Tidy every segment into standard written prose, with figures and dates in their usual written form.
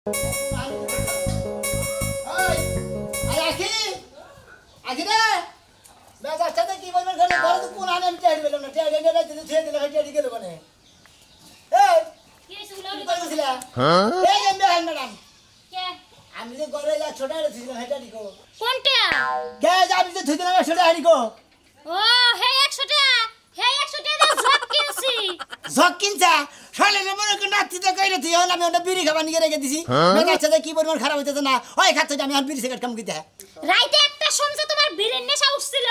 আমি যে ঘরে যা ছোট ছিল হেটা দিকো কোনটা কে যাবি যে থুইতে না ছোট হাড়িকো ও হে 100 টাকা হে 100 টাকা জগ কিনছি জগ কিনছা শালে মনে করে নাতিতে কইরে তুই হল আমি ওটা বিড়ি খাবা নিয়ে রেখে দিছি মেয়ে আচ্ছা কি পরিমাণ খারাপ হইতেছে না ওই খাচ্ছে আমি আর বিড়ি সিগারেট কাম কিতে রাইতে একটা সমঝে তোমার বিড়ির নেশা উঠছিল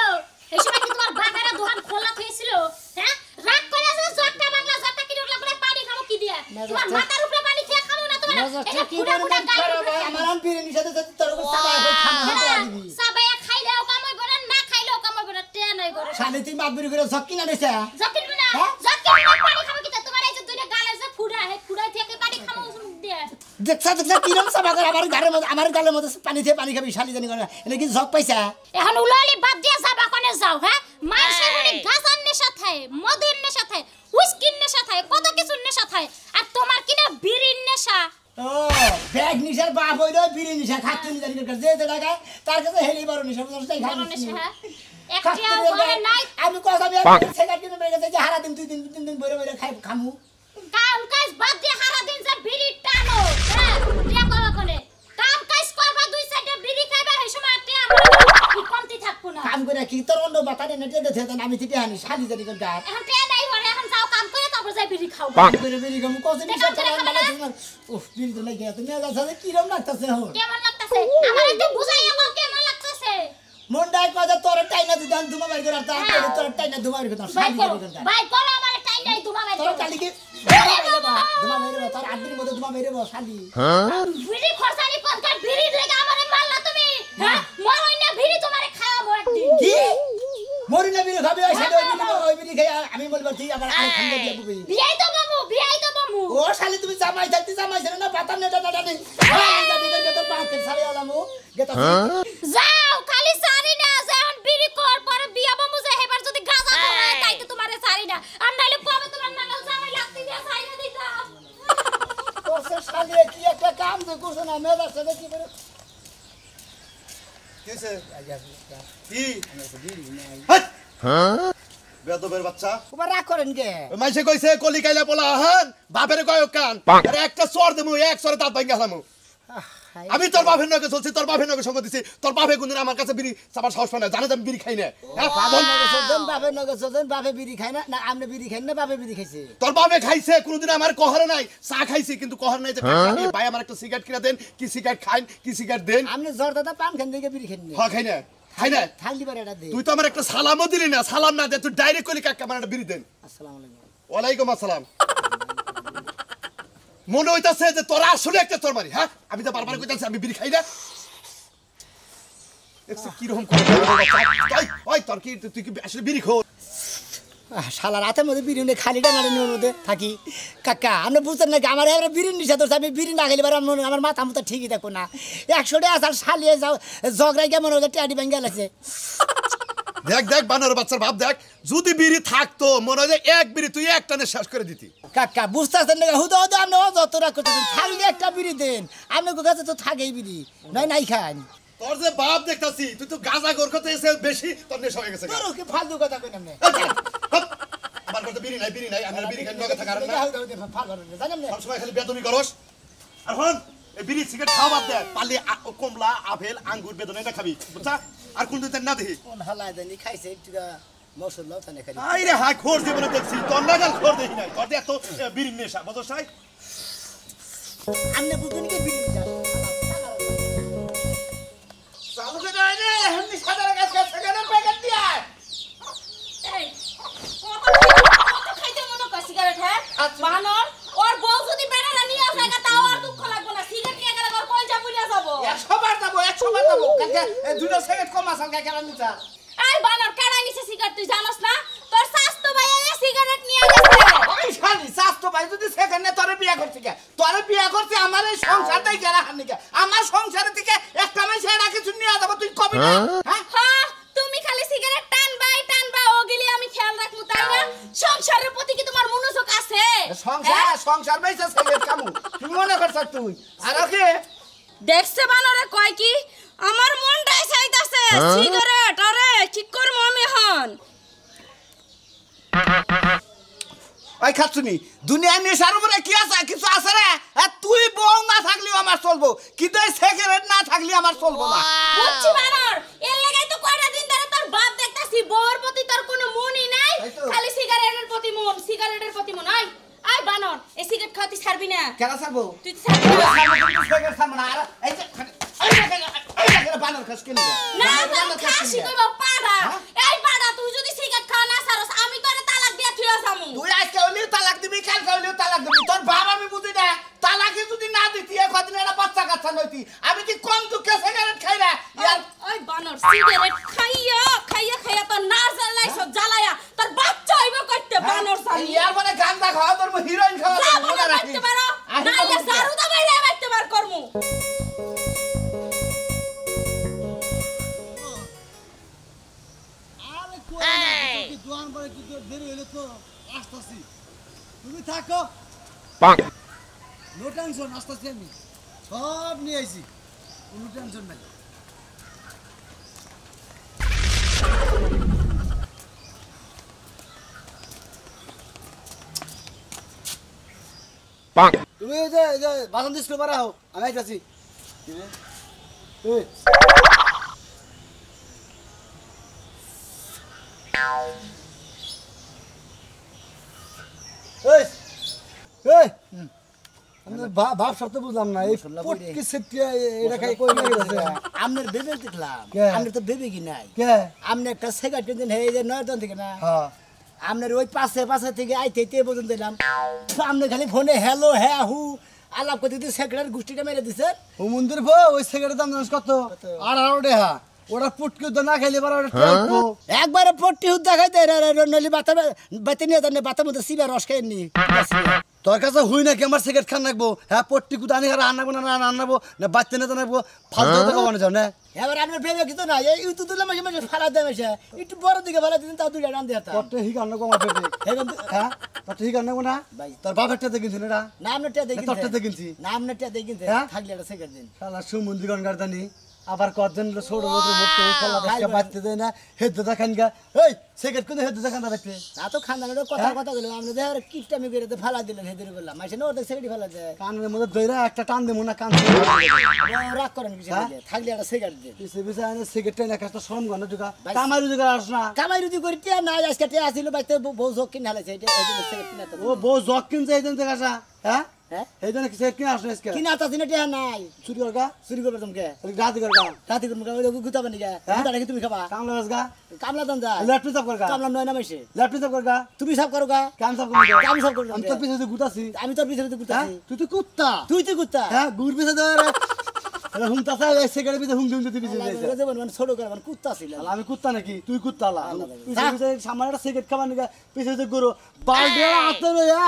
এই সময় কি তোমার বাগারে দোকান খোলা হয়েছিল হ্যাঁ রাত কইলা যে জগটা বাংলা জগটা কি উঠলা করে পানি খামো কি দিয়া তোমার মাথার উপরে পানি খেয়ে খামো না তোমার এটা পুরা পুরা গায় আমার আন বিড়ি নিষেধ আছে তোর উপর সাবাই হই খামো হতে দিবি সাবাই খাইলেও কাম হইব না না খাইলেও কাম হইব না তে নাই করে শালে তুই মাপ বিড়ি করে জগ কিনা দিছা জগ কিনবি না জগ কিনবি না পানি খামো কি তোমার এই যে দুইটা গালে যে ফুড়া হে ফুড়া থেকে পানি খামো মুখ দিয়া দেখছা কিরম সাবা করে আমার গালের মধ্যে পানি দিয়ে পানি খাবি শালি জানি করে এটা কি জগ পাইছা এখন উলালি বাদ দিয়া যাবা কোনে যাও হ্যাঁ মাইসের মনে গাজার নেশা থাকে মদের নেশা থাকে হুইস্কির নেশা থাকে কত কিছু নেশা থাকে আর তোমার কিনা বিড়ির নেশা ও ব্যাগ নিশার বাপ হইলো বিড়ি নিশা খাচ্ছি নি জানি করে যে টাকা তার কাছে হেলি বড় নিশা বুঝছস খাই নেশা হ্যাঁ একটিও ঘরে নাই আমি কথা আমি সিগারেট কিনে বের গেছে যে হারা দিন 2 দিন বইরে বইরে খাই খামু কাম কাজ বাদ দিয়ে হারা দিন যে বিড়ি টানো হ্যাঁ টিয়া কবা কোনে কাম কাজ করবা দুই সাইডে বিড়ি খাইবা এই সময় টিয়া কি কমতি থাকবো না কাম করে কি তোর অন্য বাতারে নেটে দেছে আমি থেকে আনি শালি জানি করে গায় এখন টিয়া নাই ঘরে এখন যাও কাম করে তারপর যাই বিড়ি খাও করে বিড়ি খামু কত নিশা চালান মানে উফ বিড়ি তো লাগে তুমি যাচ্ছে কিরম লাগতাছে হন কেমন লাগতাছে আমার একটু বুঝাইয়া বল কেমন লাগতাছে মন্ডাই কথা তোর টাইনা দিদান ধুমা বাইর করে তা তোর টাইনা ধুমা বাইর করে শালি জানি করে ভাই করো আমার টাই নাই ধুমা বাইর তোর কালি কি ধুমা বাইর তোর আদির মধ্যে ধুমা বাইর শালি বিড়ি খরচানি কোনকার বিড়ি লাগা আমারে মারলা তুমি হ্যাঁ মরই না বিড়ি তোমারে খাওয়াবো একদিন কি মরি না বিড়ি খাবে ওই বিড়ি খাই আমি বলবো তুই আবার আর খাঙ্গে দিয়ে বুবি বিয়াই তো বাবু ও শালি তুমি জামাই থাকতে জামাই ছেড়ে না পাতা নেটা নেটা নেই জানি করে তোর পাতে ছাড়ে আলামু গেতা যাও খালি সারি না যখন বিড়ি কর পরে বিয়া বাবু যে হেবার যদি গাজা হয় তাই তো তোমারে সারি না আর নাইলে কবে তোমার নাগাল জামাই লাগতে দিয়া সাইরা দিতাম তোর শালি কি একটা কাম দে করছ না মেয়ের সাথে কি করে কিসে কি হট হ্যাঁ বেদবের বাচ্চা ওবা রাগ করেন কে মাইসে কইছে কলি কাইলা পোলা হন বাপের কয় কান আরে একটা সর দেমু এক সরে দাঁত ভাঙা হালামু আমি তোর বাপের নকে চলছি তোর বাপের নকে সঙ্গ দিছি তোর বাপে কোনদিন আমার কাছে বিড়ি চাবার সাহস পায় না জানে আমি বিড়ি খাই না বাপের নকে চলছেন বাপে বিড়ি খায় না না আপনি বিড়ি খাই না বাপে বিড়ি খাইছে তোর বাপে খাইছে কোনদিন আমার কহরে নাই চা খাইছি কিন্তু কহর নাই যে ভাই আমার একটা সিগারেট কিনা দেন কি সিগারেট খাইন কি সিগারেট দেন আপনি জর্দাটা পান খান থেকে বিড়ি খান হ্যাঁ খাই না খাই না থাকলি পারে এটা দে তুই তো আমার একটা সালামও দিলি না সালাম না দে তুই ডাইরেক্ট কলি কাকা আমার একটা বিড়ি দেন আসসালামু আলাইকুম ওয়ালাইকুম আসসালাম মনে হইতাছে যে তোরা আসলে একটা তোর মারি হ্যাঁ আমি তো বারবার কইতাছি আমি বিড়ি খাই না একটু কি রকম করে ওই তোর কি তুই কি আসলে বিড়ি খো শালা রাতের মধ্যে বিড়ি নিয়ে খালিটা নাড়ানোর মধ্যে থাকি কাকা আপনি বুঝতেন নাকি আমার এবার বিড়ি নিশা ধরছে আমি বিড়ি না খেলে আমার মাথা মতো ঠিকই থাকবো না 100 টাকা আসার শালিয়ে যাও ঝগড়াই কেমন হচ্ছে ট্যাডি ব্যাঙ্গে গেছে দেখ দেখ বানর বাচ্চার ভাব দেখ যদি বিড়ি থাকতো মনে হয় এক বিড়ি তুই এক টানে শেষ করে দিতি কাকা বুঝতেছেন না হুদা হুদা আপনি যতটা করতেছেন থাকলে একটা বিড়ি দেন আপনার কাছে তো থাকেই বিড়ি নাই খান তোর যে বাপ দেখতাছি তুই তো গাঁজা গোর করতে এসে বেশি তোর নেশা হয়ে গেছে কি ফালতু কথা কই না আমার কাছে বিড়ি নাই আমরা বিড়ি খাই নগে থাকার না জানেন না সব সময় খালি বেদমি করস আর হন এই বিড়ি সিগারেট খাওয়া বাদ দে পালি কমলা আপেল আঙ্গুর বেদনা এটা খাবি বুঝছা আর কোন দিন না দেখি কোন হালায় দেনি খাইছে একটু মশলা তানে খালি আই রে হাই খোর জীবনে দেখছি তোর নাগাল খোর দেখি নাই তোর এত বিড়ি নেশা বুঝছ নাই আমনে বুঝুন কি বিড়ি নিশা চালু করে দে রে এমনি সাদার কাছে সেখানে প্যাকেট দিয়া এই কত খাইতে মনে কর সিগারেট হ্যাঁ বানর ওর বউ যদি বেড়া নিয়ে আসে তাও আর দুঃখ লাগবে না সিগারেট নিয়ে গেলে ওর কলজা পুড়ে যাবো 100 বার যাবো কাকা দুটো সেকেন্ড কম আসাল কাকা নিতা এই বানর কারা নিছে সিগারেট তুই জানোস না তোর স্বাস্থ্য ভাই এই সিগারেট নিয়ে গেছে ওই শালি স্বাস্থ্য ভাই যদি সেখানে তোরে বিয়া করতে কে তোরে বিয়া করতে আমার এই সংসারটাই গেরা হানি কে আমার সংসারের থেকে একটা মাস এরা কিছু নিয়ে যাব তুই কবি না হ্যাঁ হ্যাঁ তুমি খালি সিগারেট টানবা ওগিলি আমি খেয়াল রাখমু তাই না সংসারের প্রতি কি তোমার মনোযোগ আছে সংসার বাইসা সিগারেট কামু তুই মনে করছ তুই আর ওকে দেখছে বানরে কয় কি আমার মনটাই চাইতাছে সিগারেট আরে কি করব আমি এখন ওই খাচ্ছুনি দুনিয়া নেশার উপরে কি আছে কিছু আছে রে তুই বউ না থাকলেও আমার চলবো কিন্তু এই সিগারেট না থাকলে আমার চলবো না বুঝছি বানর এর লাগাই তো কয়টা দিন ধরে তোর বাপ দেখতাছি বউর প্রতি তোর কোনো মনই নাই খালি সিগারেটের প্রতি মন আই আই বানর এই সিগারেট খাওয়াতে ছাড়বি না কেন ছাড়বো তুই ছাড়বি না সিগারেট ছাড়বো না আর এই যে বানর খাস কেন না না খাসি কইবো পাড়া এই পাড়া তুই যদি সিগারেট খাওয়া না ছাড়স আমি তোরে তালাক দিয়ে থুয়া যামু তুই আজকে হলেও তালাক দিবি কালকে হলেও তালাক দিবি তোর বাবা আমি বুঝি না তালাকে যদি না দিতি কদিন একটা বাচ্চা কাচ্চা নইতি আমি কি কম দুঃখে সিগারেট খাই না ওই বানর সিগারেট খাইয়া তোর না জ্বালাইছ জ্বালায়া তোর বাচ্চা হইব কইতে বানর সালি ইয়ার পরে গান্দা খাওয়া তোর হিরোইন খাওয়া মনে রাখতে পারো নাইলে জারু দা বাইরে বাইতে বার করমু দোকান পরে কিন্তু দেরি হইলে তো আসতেছি তুমি থাকো নো টেনশন আসতেছি আমি সব নিয়ে আইছি কোনো টেনশন নাই তুমি এই যে বাসন দিস করে হও আমি আইতাছি এই এই এই আমি বাপ শব্দ বুঝলাম না এই পটকি সেটিয়া এটা খাই কই গেছে আমনের বেবে দেখলাম কে? আমনের তো বেবে কি নাই কে আমনে একটা সিগারেট কিনতেন হে যে নয়তন থেকে না হ্যাঁ আমনের ওই পাশে থেকে আইতে পর্যন্ত দিলাম আমনে খালি ফোনে হ্যালো হ্যাঁ হু আলাপ করতে দিতে সেক্রেটারি গুষ্টিটা মেরে দিছে ও মন্দির বউ ওই সিগারেটের দাম জানিস কত 18 টাকা ওটা পুটকি তো না খাইলে পারে ওটা টেকবো একবারে পট্টি হুদ দেখাইতে নলি বাতা বাতে নিয়ে জানে বাতার মধ্যে সিবা রস খাইনি তোর কাছে হুই নাকি আমার সিগারেট খান রাখবো হ্যাঁ পট্টি কুদা আনি আর আনবো না আনবো না বাচ্চা না জানাবো ফালতু টাকা বানা যাও না এবার আপনার ভেবে কিছু না এই ইউটিউব দিলাম মাঝে মাঝে ফালা দেয় মাসে একটু বড় দিকে ফালা দিতেন তাও দুইটা রান দিয়ে পট্টি হিক আনবো আমার পেটে হ্যাঁ পট্টি হিক আনবো না তোর বাপেরটা দেখিনছি না এটা না আপনারটা দেখি তোরটা দেখিনছি না আপনারটা দেখি হ্যাঁ? থাকলে একটা সেকেন্ড দিন শালা সুমন্দির গানগারদানি আবার কজন ছোট রোদে মুক্ত ফলা দেখে বাচ্চা দেয় না হেদ দেখান গা এই সিগারেট কোন হেদ দেখান দা দেখতে তা তো খানদানের কথা কথা বললাম আমরা দেখে আর কিপটা আমি করে ফালা দিলেন হেদির বললাম মাসে না ওদের সেকেন্ডই ফালা দেয় কানের মধ্যে দইরা একটা টান দেবো না কান রাগ করেন কিছু থাকলে একটা সিগারেট দিন পিছে পিছে আনে সিগারেট না একটা শ্রম গণ জুগা কামাই জুগা আস না কামাই রুজি করি টিয়া নাই আজকে টিয়া আসিল বাইতে বউ যোগ কিনে হালাইছে এটা সিগারেট কিনা তো ও বউ জগ কিনছে এই দিন থেকে আসা হ্যাঁ হ্যাঁ এই দিন সিগারেট কিনে আসলে আজকে কিনা তো সিনে টিয়া নাই চুরি করগা চুরি করবে তোমাকে রাতি করগা রাতে করবে গুতাবে নাকি গুতা নাকি তুমি খাবা কামলা আসগা কামলা দান যা ল্যাপটপ সাফ করগা কামলা নয় না মাসে ল্যাপটপ সাফ করগা তুমি সব করো গা কাম সাফ করগা আমি সব করবো আমি তোর পিছে গুতাছি আমি তোর পিছনে গুতাছি তুই তো কুত্তা তুই তুই কুত্তা হ্যাঁ গুড় পিছে ধরে হুমতাছে সিগারেট পিছে হুম হুম দিতে পিছে যাইছে মানে ছোট করে মানে কুত্তা ছিল আমি কুত্তা নাকি তুই কুত্তা লা পিছে পিছে সামনে একটা সিগারেট খাবার নাকি পিছে পিছে গরু বালডের হাতে লইয়া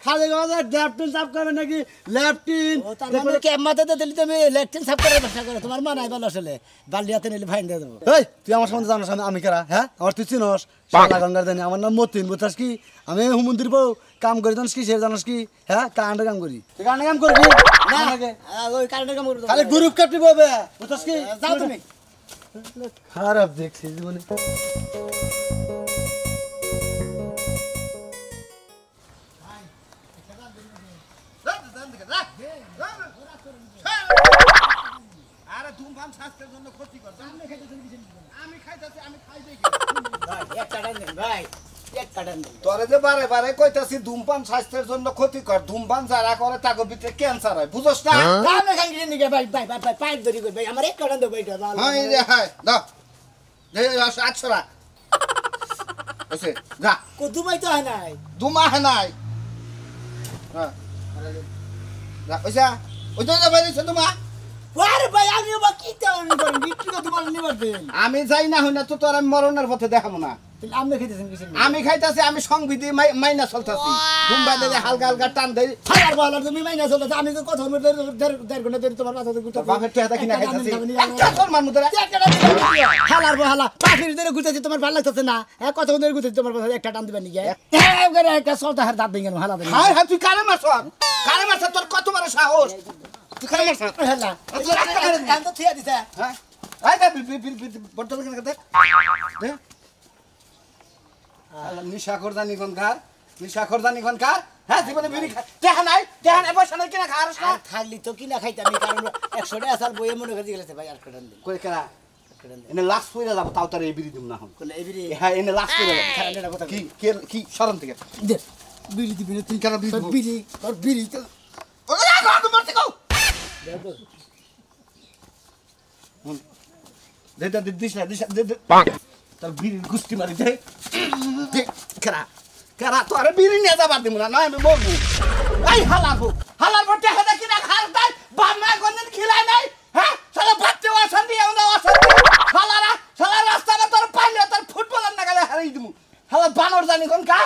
খালি গাজা ল্যাপটিন সাফ করবে নাকি ল্যাপটিন ও তার মানে কে মাথাতে দিলি তুমি ল্যাকটিন সাফ করে ব্যবসা করো তোমার মা নাই ভালো আসলে বালদি হাতে নিলে ফাইন দিয়ে দেবো এই তুই আমার সম্বন্ধে জানোস আমি কারা হ্যাঁ আমার তুই চিনস শালা গঙ্গার জানি আমার নাম মতিন বুঝাস কি আমি হুমন্দির বউ কাম করি জানিস কি সে জানিস কি হ্যাঁ কান্ডে কাম করি তুই কান্ডে কাম করবি না আমাকে ওই কারণে কাম করো খালি গ্রুপ কাটবি ববে বুঝাস কি যাও তুমি খারাপ দেখছিস জীবনে আরে ধূমপান স্বাস্থ্যের জন্য ক্ষতিকর আমি খাইতেছি আমি খাই দেখি একটা টান দেন ভাই একটা টান দেন তোরে যে বারে বারে কইতাছি ধূমপান স্বাস্থ্যের জন্য ক্ষতিকর ধূমপান যারা করে তাকে ভিতরে ক্যান্সার হয় বুঝছ না আমরা খালি দিন নিকে ভাই ভাই ভাই পাইপ ধরি কই ভাই আমার একটা টান দাও ভাই হাই রে হাই দাও দে 800 টাকা ওসে যা কো দুবাই তো হয় নাই দুমা হে নাই হ্যাঁ যা ওইসা ওই তো বাইরে দুমা আরে ভাই আমি বা কি তেমন করেন বিক্রি করতে পারেন নিবার দেন আমি যাই না হই না তো তোর আমি মরণের পথে দেখাবো না তাহলে আপনি খেতেছেন কিছু আমি খাইতাছি আমি সংবিধি মাইনা চলতাছি দুম্বাই দিলে হালকা হালকা টান দেই হাজার বলা তুমি মাইনা চলে আমি তো কথা দেড় ঘন্টা ধরে তোমার মাথা ঘুরতে বাপের টেহাটা কিনা খাইতাছি একটা তোর মান মুদরা হালার বহালা পাখির ধরে ঘুরতেছি তোমার ভালো লাগতেছে না এক কথা ধরে ঘুরতেছি তোমার কথা একটা টান দিবেন নিকে একটা সলতা হার দাঁত ভেঙে হালা দেন হাই হাই তুই কারে মারছ তোর কত বড় সাহস তুই কেন মারছ হেলা কাম তো থিয়া দিছে হ্যাঁ আই দে বটল কেন দে দে নিশা করদানি কোন কার হ্যাঁ জীবনে বিড়ি খা দেখা নাই বসে নাই কিনা খাওয়ার না আর থাকলি তো কিনা খাইতাম কারণ 100 টাকা আসার বইয়ে মনে করে গেছে ভাই আর কটান দিন কই কেনা এনে লাস্ট পয়লা যাব তাও তার এই বিড়ি দিম না হন কোলে এবিরি হ্যাঁ এনে লাস্ট পয়লা যাব খারাপ এটা কথা কি কি শরম থেকে দে বিড়ি দিবি না তুই কেন বিড়ি দিব? বিড়ি তোর বিড়ি তো ওরে গো মারতে কও দে দিস না দে তার বিড়ি গুষ্টি মারি দে দে কারা তো আরে বিড়ি নিয়ে যাবার দিমু না নয় আমি বলবো এই হালার বটে হেদা কিনা খার তাই বামনা কোনদিন খিলাই নাই হ্যাঁ সালা বাচ্চা ওয়াসান দিয়ে আমরা ওয়াসান সালা রাস্তাটা তোর পাইলে তোর ফুটবলার না গেলে হারাই দিমু হালা বানর জানি কোন কা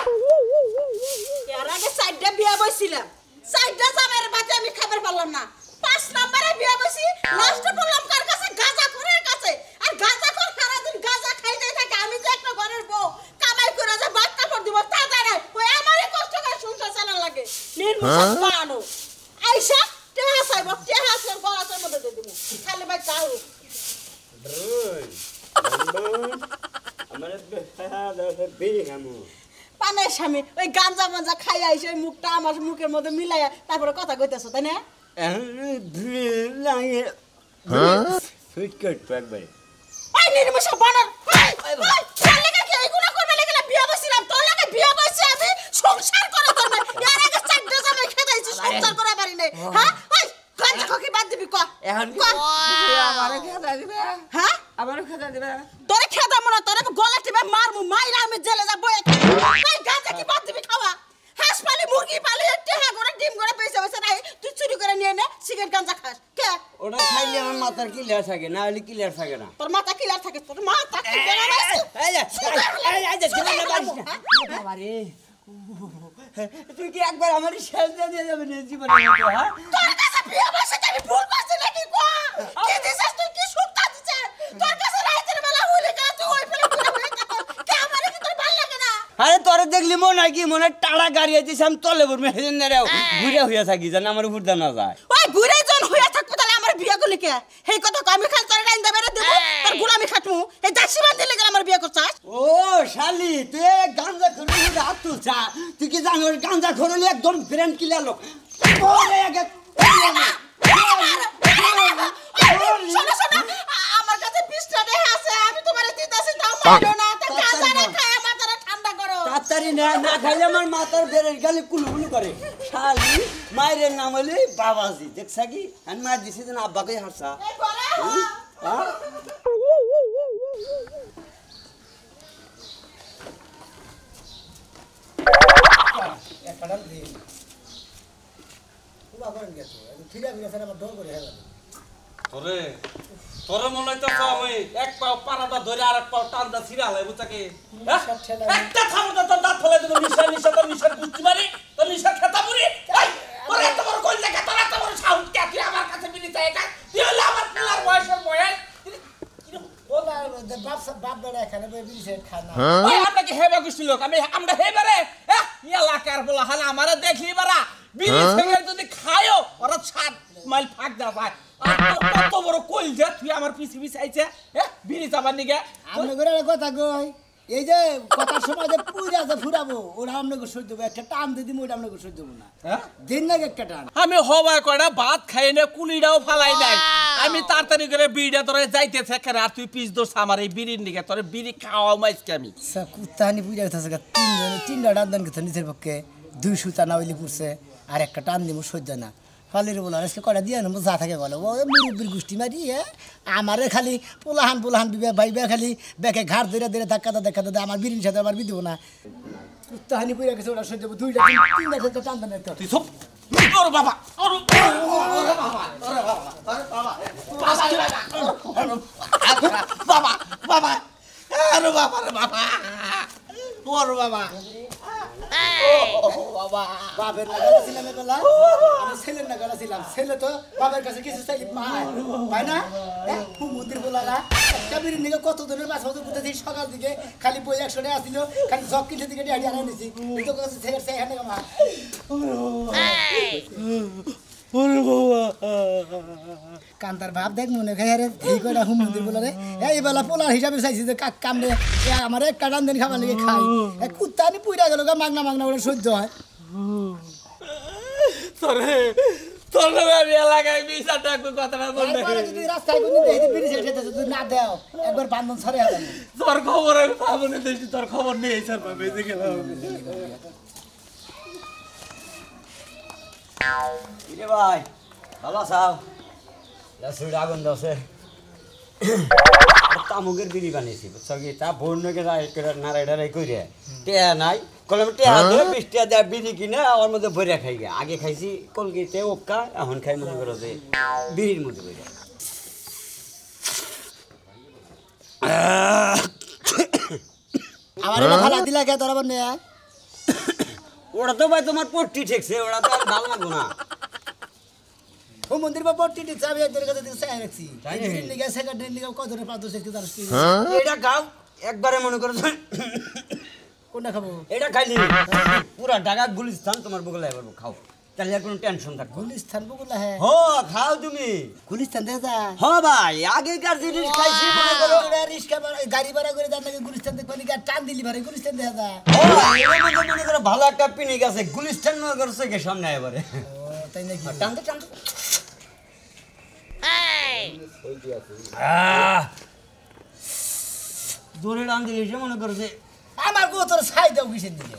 এর আগে 4টা বিয়া বইছিলাম 4টা জামাইয়ের বাচ্চা আমি খাবার পারলাম না 5 নম্বরে বিয়া বইছি লাস্টে বললাম কার কাছে গাঁজা খোরের কাছে আর গাঁজা খোর সারা দিন গাঁজা খাইতে থাকে আমি যে একটা ঘরের বউ কামাই করে যে ভাত কাপড় দিব তা জানে ওই আমারই কষ্ট করে সংসার চালান লাগে নির্মুষ বানো আইসা টেহা সাইব টেহা সাইব গলার মধ্যে দিয়ে দিমু খালি ভাই চাও পানের স্বামী ওই গাঞ্জা খাই আইসে ওই মুখটা আমার মুখের মধ্যে মিলাইয়া তারপরে কথা কইতেছো তাই না ওই নির্মুষ বানর তোর লাগা কি এগুলা করবে লাগা বিয়া বসিলাম তোর লাগা বিয়া বসি আমি সংসার করে তোর না এর আগে 4টা জামাই খেদাইছি সংসার করা পারি নাই হ্যাঁ ওই গাঞ্জা খকি বাদ দিবি ক এখন কি আমারে খেদা দিবে হ্যাঁ আমারে খেদা দিবে তোরে খেদা মনে তোরে গলা টিপে মারমু মাইরা আমি জেলে যাব এই গাঁজা কি বাদ দিবি খাওয়া হাঁস পালি মুরগি পালি টেহা করে ডিম করে পয়সা পয়সা নাই তুই চুরি করে নিয়ে নে সিগারেট গাঁজা খাস কে ওটা খাইলে আমার মাথার ক্লিয়ার থাকে না হলে ক্লিয়ার থাকে না তোর মাথা কিলার থাকে তোর মাথা কিলার আছে এই যে ছেলে বাড়িস না বাবা রে তুই কি একবার আমার শেষ দিয়ে যাবে না জীবনে হ্যাঁ তোর কাছে বিয়ে বসে আমি ভুল করছি নাকি কো কি দিছিস তুই কি সুক্তা দিছিস তোর কাছে রাইতের বেলা হইলে কা তুই ওই ফেলে পুরো হয়ে থাকো কে আমারে কি তোর ভালো লাগে না আরে তোরে দেখলি মনে হয় কি মনে টাড়া গাড়িয়ে দিছি আমি তলে বলবো হেজেন রে ঘুরে হইয়া থাকি জান আমার উপর না যায় ওই ঘুরে জন হইয়া থাকবো তাহলে আমার বিয়ে করলি কে সেই কথা তো আমি খালি তোর রাইন দেবে দেব তোর গোলামি খাটমু এই দাসী বান্ধি লাগা আমার বিয়ে করছাস ও শালি তুই গাঞ্জা খরলি হাত তুলছা তুই কি জানো গাঞ্জা খরলি একদম ব্রেন কিলার লোক ওরে আগে শোনো শোনো আমার কাছে 20 টাকা আছে আমি তোমারে দিতাছি দাও মারো না তা গাঁজা না খায় মাথাটা ঠান্ডা করো তাড়াতাড়ি না খাইলে আমার মাথার বেরের গালে কুলুকুলু করে শালি মায়ের নাম হলে বাবাজি দেখছা কি আমি মার দিছি যেন আব্বাকে হাসা এই করে হ্যাঁ একটান দিন পুরা করেন গেছো ফিরে গেছে আমার ডর করে হেলা তোরে মনে হইতেছ আমি এক পাও পারাটা ধরে আর এক পাও টানটা ছিড়া হলাই বুঝাকে একটা থামো তো তোর দাঁত ফেলে দিল নিশা তোর নিশার বুঝতে পারি তোর নিশার খেতা পুরি তোর এত বড় কই লাগে তোর এত বড় সাউন্ড কে তুই আমার কাছে বিলি চাই এটা তুই হলে আমার পিলার বয়সের বয়স ওলা বাপ বেড়া এখানে বিড়ি সেট খানা ওই আপনাকে হেবা গুষ্টি লোক আমরা হেবারে এলাকার বলা হালা আমারে দেখলি বারা বিড়ি থেকে যদি খায়ও ওরা 7 মাইল ফাঁক দা পায় কত বড় কইল যে তুই আমার পিছে পিছে আইছে বিড়ি চাবার নিগে আমনে করে কথা কই এই যে কথার সময় যে পুরা যে ফুরাবো ওরা আমনে সহ্য দেবো একটা টান দিয়ে দিমু ওটা আমনে সহ্য দেবো না দিন না একটা টান আমি হবার কয়টা ভাত খাই না কুলিটাও ফালাই নাই আমি তাড়াতাড়ি করে বিড়িটা তোরে যাইতেছে কেন আর তুই পিস দোষ আমার এই বিড়ির নিগে তোরে বিড়ি খাওয়াও মাইসকে আমি কুত্তানি পুজা হইতেছে তিনটা টান দেন গেছে নিজের পক্ষে 200 টানা হইলে পড়ছে আর একটা টান দিব সহ্য না ফালির বলো আজকে কটা দিয়ে নেবো যা থাকে বলো ও মুরব্বির গোষ্ঠী মারি আমারে খালি পোলাহান বিবে ভাইবে খালি বেকে ঘাট ধরে ধরে ধাক্কা দে আমার বিরির সাথে আমার বিদিব না কুত্তাহানি পুজা গেছে ওটা সহ্য দুইটা তিনটা টান দেন একটা তুই সব ওর বাবা ওর বাবা বাবা আরে বাবা রে বাবা ওর বাবা বাবা বাপের নাগালা ছিলাম এবেলা আমি ছেলের নাগালা ছিলাম ছেলে তো বাবার কাছে কিছু চাইলে পায় না মন্দির বলারা কাবির নিকে কত ধরনের মাছ মাছ বুঝতে সকাল দিকে খালি বই 100 টাকা আসছিল খালি জগ কিনতে দিকে ডিহাড়ি আনা নিছি এই তো কাছে ছেলের চাই এখানে আমার ওরে বাবা কান্তার ভাব দেখ মনে খাই রে এই কইরা হুম মন্দির বলে রে এই বেলা পোলার হিসাবে চাইছি যে কাম রে আমার এক কাটান দিন খাবার লাগে খাই এক কুত্তানি পুইরা গেল মাগনা মাগনা ওটা সহ্য হয় তোরে আমি এলাকায় বিচার ডাকবো কথাটা বলবে তারপরে যদি রাস্তায় কোন দিন এই বিড়ি ছেড়ে যদি না দাও একবার বান্ধন ছড়ে হবে তোর খবর আমি পাবো না দেখছি তোর খবর নেই স্যার পাবে যে গেলাম ইরে ভাই ভালো আছাও লাসুড় আগুন দছে তামুকের বিড়ি বানিয়েছি বুঝছো কি তা বন্যকে নাড়াই কইরে টেয়া নাই কলম টেয়া ধরে 20 টাকা দেয় বিড়ি কিনে ওর মধ্যে ভরে খাই গে আগে খাইছি কলগেটে ওক্কা এখন খাই মনে করো যে বিড়ির মধ্যে ভরে আমার এটা খালা দিলা কে তোরা বনে ওরা তো ভাই তোমার পট্টি ঠেকছে ওরা তো আর ভালো লাগবো না ও মন্দির বা বড়টি দিছে আমি একদের কাছে দিছে চাই রাখছি এই লিগা সেকেন্ডারি লিগা কত ধরে পাঁচ দশ জানিস কি এটা খাও একবারে মনে করো কোনটা খাবো এটা খাইলি পুরা ঢাকা গুলিস্তান তোমার বগলে এবার খাও তাহলে আর কোনো টেনশন থাকবে গুলিস্তান বগুলা হ্যাঁ হো খাও তুমি গুলিস্তান দে যা হ ভাই আগেকার জিনিস খাইছি মনে করো রিস্কা গাড়ি ভাড়া করে যান নাকি গুলিস্তান দেখবানি গা টান দিলি ভারে গুলিস্তান দেখা যা ও এর মধ্যে মনে করো ভালো একটা পিনিক আছে গুলিস্তান মনে করছে কে সামনে এবারে ও তাই নাকি টানতে টানতে জোরে টান দিলে সে মনে করছে আমার গো তোর ছাই দাও কিসের দিকে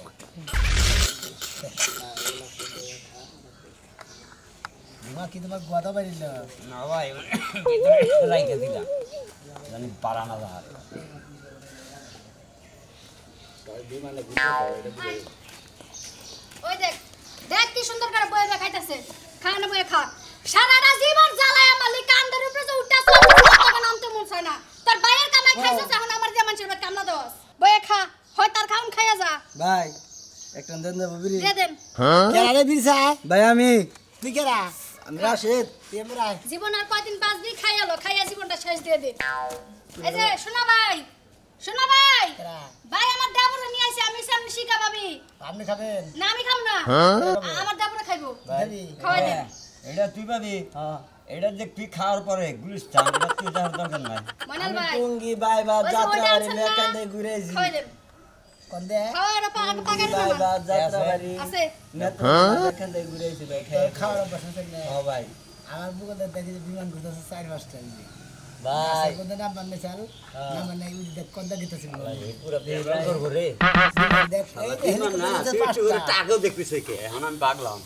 মা কি তোমার গোয়াদা বাড়িল না ভাই রাইকে দিলাম জানি পারা না যা ওই দেখ দেখ কি সুন্দর করে বইয়ে খাইতাছে খানা বইয়ে খা সারাটা জীবন জ্বালায় আমার কান্দের উপরে যে উঠতাছ তখন নামতে মন চায় না তোর বাইরের কামাই খাইছস এখন আমার যে মানুষের বাড়ি কামলা দস বইয়ে খা হয় তার খাউন খাইয়া যা ভাই একটা দেন দেব বিড়ি দে দেন কেরা রে বিরসা ভাই আমি তুই কেরা আমি রাশেদ তুই আমরাই জীবন আর কয়দিন বাঁচবি খাইয়ালো খাইয়া জীবনটা শেষ দিয়ে দে এই যে শোনা ভাই কেরা ভাই আমার দাবুরে নিয়ে আইছে আমি সামনে শিখা পাবি আপনি খাবেন না আমি খাম না আমার দাবুরে খাইবো ভাবি খাওয়াই দে এটা তুই পাবি এটা যে তুই খাওয়ার পরে গুলিস্তান এটা তুই যাওয়ার দরকার নাই মনাল ভাই টুঙ্গি বাই বা ওই যে যাত্রা ওইটা বাড়ি আনছেন না? মেকান্দে ঘুরেছি খাওয়াই দেন কোন দে খাওয়ার পাকার বাই বা যাত্রা বাড়ি আছে মেকান্দে ঘুরেছি ভাই খাই খাওয়ার বসে থাকলে ও ভাই আমার বুকে দেখি যে বিমান ঘুরতেছে 4-5টা ভাই কোন না মানে চাল না মানে ওই দেখ কোনটা গিতেছিল পুরো বের করবো রে দেখ এই না তুই একটু করে টাকাও দেখবিস কে এখন আমি পাগলাম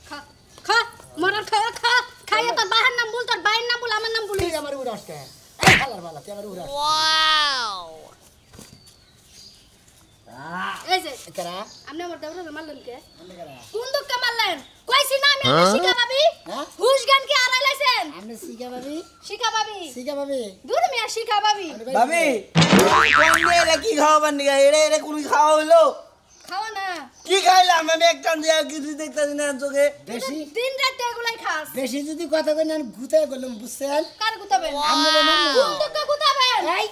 খা খা মরার খা খা খাইয়া তোর বাহার নাম বল তোর বাইয়ের নাম বল আমার নাম বলিস তুই আমার উড়াস কে এই খালার বালা তুই আমার উড়াস এই যে কেরা আপনি আমার দাবুরে মারলেন কে আপনি কেরা কোন দুঃখে মারলেন কইছি না আমি আপনার শিখা পাবি হ্যাঁ? হুশ জ্ঞান কি আড়াই লাইছেন আপনি শিখা ভাবি শিখা পাবি শিখা ভাবি দূর মিয়া শিখা পাবি ভাবি কোন এরা কি খাওয়াবার নিগা এরা কোন খাওয়া হইলো খাওয়া না কি খাইলাম আমি একটা দিয়ে কিছু দেখতেছি না চোখে বেশি দিন রাত এগুলাই খাস বেশি যদি কথা কই না গুতায় বললাম বুঝছেন কার গুতাবেন আমি বললাম কোন দুঃখে গুতাবেন এই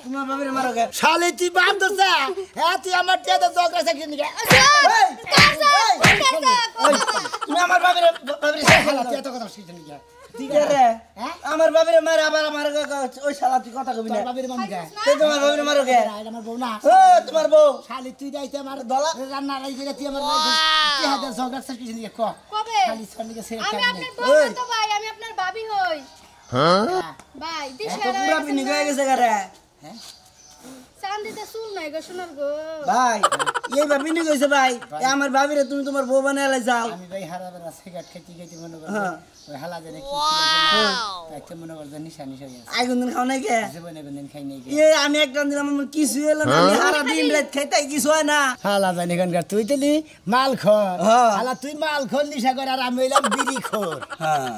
তোমার ভাবির মারো কে শালি তুই বাম দোসা হ্যাঁ তুই আমার টেদা জগরা সাকিন নিকে তুমি আমার ভাবির শালা তুই এত কথা শিখছিস নিকে ঠিক রে হ্যাঁ? আমার ভাবির মারে আবার আমার ওই শালা তুই কথা কবি না তোর বাবির মামকে তোমার ভাবির মারো কে আমার বউ না ও তোমার বউ শালি তুই যাইতে আমার দলা রান্না রাই করে তুই আমার তুই হাতে জগরা সাকিন নিকে ক কবে শালি সর নিকে ছেড়ে আমি কাটনে আপনার বউ তো ভাই আমি আপনার ভাবি হই ভাই দিশে তো পুরা পিনি হয়ে গেছে গারে চান্দিতে চুল নাই গো সোনার গো ভাই এই ভাবি নি কইছে ভাই এ আমার ভাবিরে তুমি তোমার বউ বানাইলে যাও আমি ভাই হারাবেলা সিগারেট খেতে মনে করি হ্যাঁ। ওই হালা জানে কি তাইতে মনে কর নিশা নিশা হয়ে আছে আই কোনদিন খাও নাই কে জীবনে কোনদিন খাই নাই এ আমি একটা দিলাম আমার কিছু এলো না আমি সারা দিন রাত খাইতে কিছু হয় না হালা জানি এখানকার তুই তেলি মাল খর হ্যাঁ। হালা তুই মাল খর নিশা করে আর আমি হইলাম বিড়ি খর হ্যাঁ